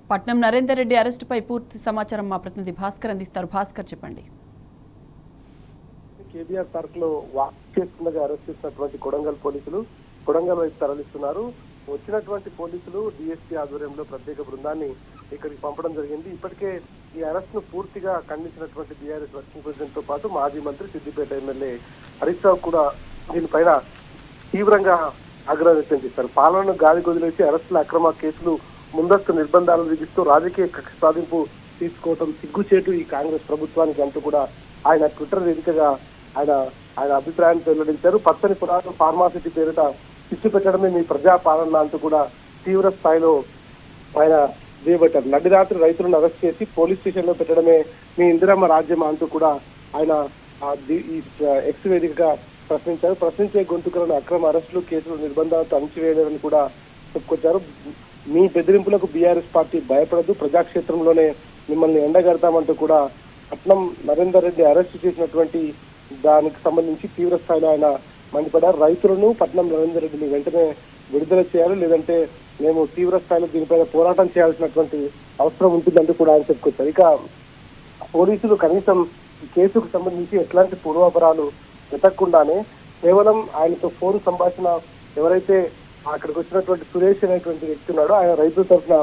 పట్నం నరేందర్ రెడ్డి అరెస్టుపై పూర్తి సమాచారం మా ప్రతినిధి భాస్కర్ అందిస్తారు. భాస్కర్ చెప్పండి. కేబీఆర్ పార్క్ లో వాక్ చేస్తుండగా అరెస్ట్ చేసినటువంటి కొడంగల్ పోలీసులు కొడంగల్ వైపు తరలిస్తున్నారు. వచ్చినటువంటి పోలీసులు డిఎస్పీ ఆధ్వర్యంలో ప్రత్యేక బృందాన్ని ఇక్కడికి పంపడం జరిగింది. ఇప్పటికే ఈ అరెస్ట్ ను పూర్తిగా ఖండించినటువంటి బీఆర్ఎస్ వర్కింగ్ ప్రెసిడెంట్ తో పాటు మాజీ మంత్రి సిద్దిపేట ఎమ్మెల్యే హరీష్ రావు కూడా దీనిపైన తీవ్రంగా ఆగ్రహం వ్యక్తం చేశారు. పాలనను గాలి కొదిలేసి అరెస్టుల అక్రమ కేసులు ముందస్తు నిర్బంధాలను విధిస్తూ రాజకీయ కక్ష సాధింపు తీసుకోవడం సిగ్గుచేటు ఈ కాంగ్రెస్ ప్రభుత్వానికి అంటూ కూడా ఆయన ట్విట్టర్ వేదికగా ఆయన అభిప్రాయాన్ని వెల్లడించారు. పచ్చని పురాతన ఫార్మాసిటీ పేరిట చిచ్చు పెట్టడమే మీ ప్రజా పాలన అంటూ కూడా తీవ్ర స్థాయిలో ఆయన దుయ్యబట్టారు. నడి రాత్రి రైతులను అరెస్ట్ చేసి పోలీస్ స్టేషన్ లో పెట్టడమే మీ ఇందిరమ్మ రాజ్యం అంటూ కూడా ఆయన ఈ ఎక్స్ వేదికగా ప్రశ్నించారు. ప్రశ్నించే గొంతుకులను అక్రమ అరెస్టులు కేసులు నిర్బంధాలతో అణచివేయలేదని కూడా చెప్పుకొచ్చారు. మీ బెదిరింపులకు బీఆర్ఎస్ పార్టీ భయపడదు, ప్రజాక్షేత్రంలోనే మిమ్మల్ని ఎండగడతామంటూ కూడా పట్నం నరేందర్ రెడ్డి అరెస్ట్ చేసినటువంటి దానికి సంబంధించి తీవ్ర స్థాయిలో ఆయన మండిపడ్డారు. రైతులను పట్నం నరేందర్ రెడ్డిని వెంటనే విడుదల చేయాలి, లేదంటే మేము తీవ్ర స్థాయిలో దీనిపైన పోరాటం చేయాల్సినటువంటి అవసరం ఉంటుందంటూ కూడా ఆయన చెప్పుకొచ్చారు. ఇక పోలీసులు కనీసం ఈ కేసుకు సంబంధించి ఎట్లాంటి పూర్వాపరాలు వెతకకుండానే కేవలం ఆయనతో ఫోన్ సంభాషణ ఎవరైతే అక్కడికి వచ్చినటువంటి సురేష్ అనేటువంటి వ్యక్తి ఉన్నాడో ఆయన రైతుల తరఫున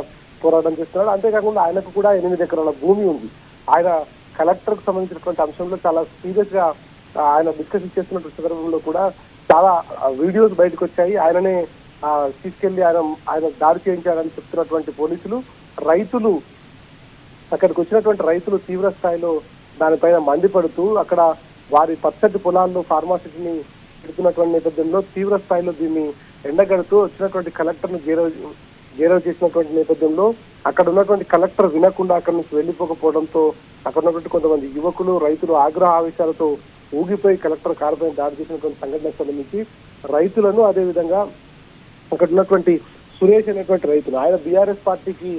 పోరాటం చేస్తున్నాడు. అంతేకాకుండా ఆయనకు కూడా 8 ఎకరాల భూమి ఉంది. ఆయన కలెక్టర్ కు సంబంధించినటువంటి అంశంలో చాలా సీరియస్ గా ఆయన డిస్కషన్ చేస్తున్నటువంటి సందర్భంలో కూడా చాలా వీడియోస్ బయటకు వచ్చాయి. ఆయననే తీసుకెళ్లి ఆయన దాడి చేయించాడని చెప్తున్నటువంటి పోలీసులు రైతులు అక్కడికి వచ్చినటువంటి రైతులు తీవ్ర స్థాయిలో దానిపైన మండిపడుతూ అక్కడ వారి పచ్చటి పొలాల్లో ఫార్మాసిటీని పెడుతున్నటువంటి నేపథ్యంలో తీవ్ర స్థాయిలో దీన్ని ఎండగడుతూ వచ్చినటువంటి కలెక్టర్ ను గేరవ చేసినటువంటి నేపథ్యంలో అక్కడ ఉన్నటువంటి కలెక్టర్ వినకుండా అక్కడి నుంచి వెళ్లిపోకపోవడంతో అక్కడ ఉన్నటువంటి కొంతమంది యువకులు రైతులు ఆగ్రహ ఆవేశాలతో ఊగిపోయి కలెక్టర్ కారుపై దాడి చేసినటువంటి సంఘటనకు సంబంధించి రైతులను అదేవిధంగా అక్కడ ఉన్నటువంటి సురేష్ అనేటువంటి రైతులు ఆయన బీఆర్ఎస్ పార్టీకి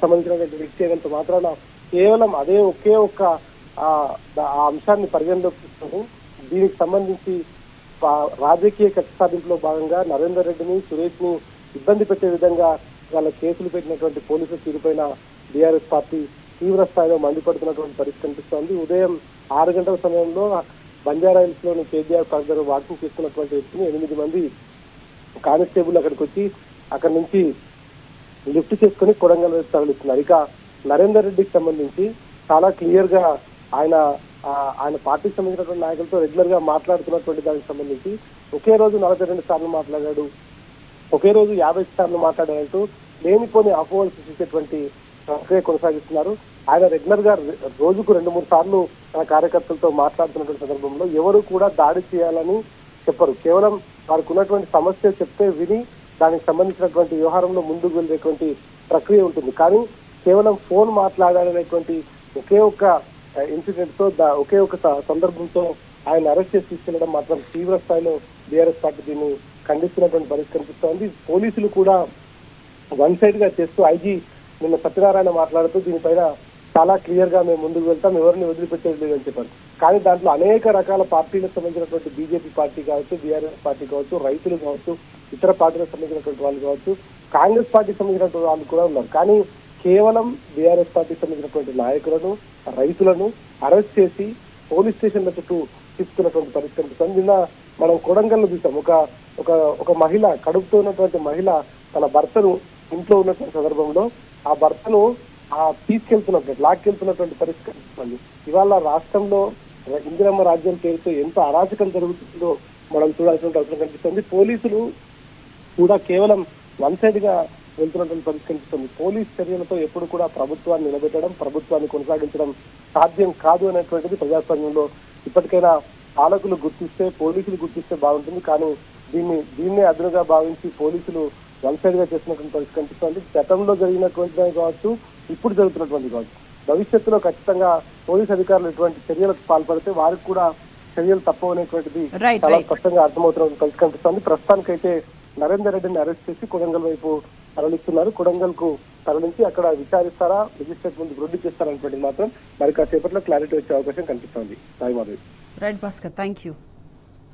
సంబంధించినటువంటి వ్యక్తి అయినంత మాత్రాన కేవలం అదే ఒకే ఒక్క ఆ అంశాన్ని పరిగణలోకి తీసుకుని దీనికి సంబంధించి రాజకీయ కక్ష సాధింపులో భాగంగా నరేందర్ రెడ్డిని సురేష్ ని ఇబ్బంది పెట్టే విధంగా వాళ్ళ కేసులు పెట్టినటువంటి పోలీసుల తీరుపైన బీఆర్ఎస్ పార్టీ తీవ్ర స్థాయిలో మండిపడుతున్నటువంటి పరిస్థితి కనిపిస్తోంది. ఉదయం 6 గంటల సమయంలో బంజారా హిల్స్ లోని కేబీఆర్ పార్క్ దగ్గర వాకింగ్ చేస్తున్నటువంటి వ్యక్తిని 8 మంది కానిస్టేబుల్ అక్కడికి వచ్చి అక్కడి నుంచి లిఫ్ట్ చేసుకుని కొడంగల్ వైపు తరలిస్తున్నారు. ఇక నరేందర్ రెడ్డికి సంబంధించి చాలా క్లియర్ గా ఆయన పార్టీకి సంబంధించినటువంటి నాయకులతో రెగ్యులర్ గా మాట్లాడుతున్నటువంటి దానికి సంబంధించి ఒకే రోజు 42 సార్లు మాట్లాడాడు, ఒకే రోజు 50 సార్లు మాట్లాడారంటూ లేనిపోని అపోహలు సృష్టించేటువంటి ప్రక్రియ కొనసాగిస్తున్నారు. ఆయన రెగ్యులర్ గా రోజుకు 2-3 సార్లు తన కార్యకర్తలతో మాట్లాడుతున్నటువంటి సందర్భంలో ఎవరు కూడా దాడి చేయాలని చెప్పరు. కేవలం వారికి ఉన్నటువంటి సమస్య చెప్తే విని దానికి సంబంధించినటువంటి వ్యవహారంలో ముందుకు వెళ్ళేటువంటి ప్రక్రియ ఉంటుంది. కానీ కేవలం ఫోన్ మాట్లాడాలనేటువంటి ఒకే ఒక్క ఇన్సిడెంట్ తో ఒకే ఒక సందర్భంతో ఆయన అరెస్ట్ చేసి తీసుకెళ్లడం మాత్రం తీవ్ర స్థాయిలో బీఆర్ఎస్ పార్టీ దీన్ని ఖండిస్తున్నటువంటి పరిస్థితి కనిపిస్తోంది. పోలీసులు కూడా వన్ సైడ్ గా చేస్తూ ఐజీ నిన్న సత్యనారాయణ మాట్లాడుతూ దీనిపైన చాలా క్లియర్ గా మేము ముందుకు వెళ్తాం, ఎవరిని వదిలిపెట్టేది లేదని చెప్పారు. కానీ దాంట్లో అనేక రకాల పార్టీలకు సంబంధించినటువంటి బీజేపీ పార్టీ కావచ్చు, బీఆర్ఎస్ పార్టీ కావచ్చు, రైతులు కావచ్చు, ఇతర పార్టీలకు సంబంధించినటువంటి వాళ్ళు కావచ్చు, కాంగ్రెస్ పార్టీకి సంబంధించినటువంటి వాళ్ళు కూడా ఉన్నారు. కానీ కేవలం బీఆర్ఎస్ పార్టీకి సంబంధించినటువంటి నాయకులను రైతులను అరెస్ట్ చేసి పోలీస్ స్టేషన్ల చుట్టూ తీసుకున్నటువంటి పరిస్థితి కనిపిస్తుంది. నిన్న మనం కొడంగల్లో చూసాం. ఒక మహిళ కడుపుతో ఉన్నటువంటి మహిళ తన భర్తను ఇంట్లో ఉన్నటువంటి సందర్భంలో ఆ భర్తను లాక్కెళ్తున్నటువంటి పరిస్థితి కనిపిస్తుంది. ఇవాళ రాష్ట్రంలో ఇందిరమ్మ రాజ్యం పేరుతో ఎంత అరాచకం జరుగుతుందో మనం చూడాల్సిన అవసరం కనిపిస్తుంది. పోలీసులు కూడా కేవలం వన్ సైడ్ గా వెళ్తున్నటువంటి పరిస్థితి కనిపిస్తుంది. పోలీస్ చర్యలతో ఎప్పుడు కూడా ప్రభుత్వాన్ని నిలబెట్టడం, ప్రభుత్వాన్ని కొనసాగించడం సాధ్యం కాదు అనేటువంటిది ప్రజాస్వామ్యంలో ఇప్పటికైనా పాలకులు గుర్తిస్తే, పోలీసులు గుర్తిస్తే బాగుంటుంది. కానీ దీన్నే అదునుగా భావించి పోలీసులు వన్ సైడ్ గా చేస్తున్నటువంటి పరిస్థితి కనిపిస్తుంది. గతంలో జరిగినటువంటిది కావచ్చు, ఇప్పుడు జరుగుతున్నటువంటి కావచ్చు, భవిష్యత్తులో ఖచ్చితంగా పోలీస్ అధికారులు ఇటువంటి చర్యలకు పాల్పడితే వారికి కూడా చర్యలు తప్పవు అనేటువంటిది చాలా స్పష్టంగా అర్థమవుతున్న పరిస్థితి కనిపిస్తుంది. ప్రస్తుతానికైతే నరేందర్ రెడ్డిని అరెస్ట్ చేసి కొడంగల్ వైపు తరలిస్తున్నారు. కొడంగల్ కు తరలించి అక్కడ విచారిస్తారా, మెజిస్ట్రేట్ ముందు ప్రొడ్యూస్ చేస్తారనేటువంటిది మాత్రం మరి కాసేపట్లో క్లారిటీ వచ్చే అవకాశం కనిపిస్తోంది. Right Bhaskar, thank you.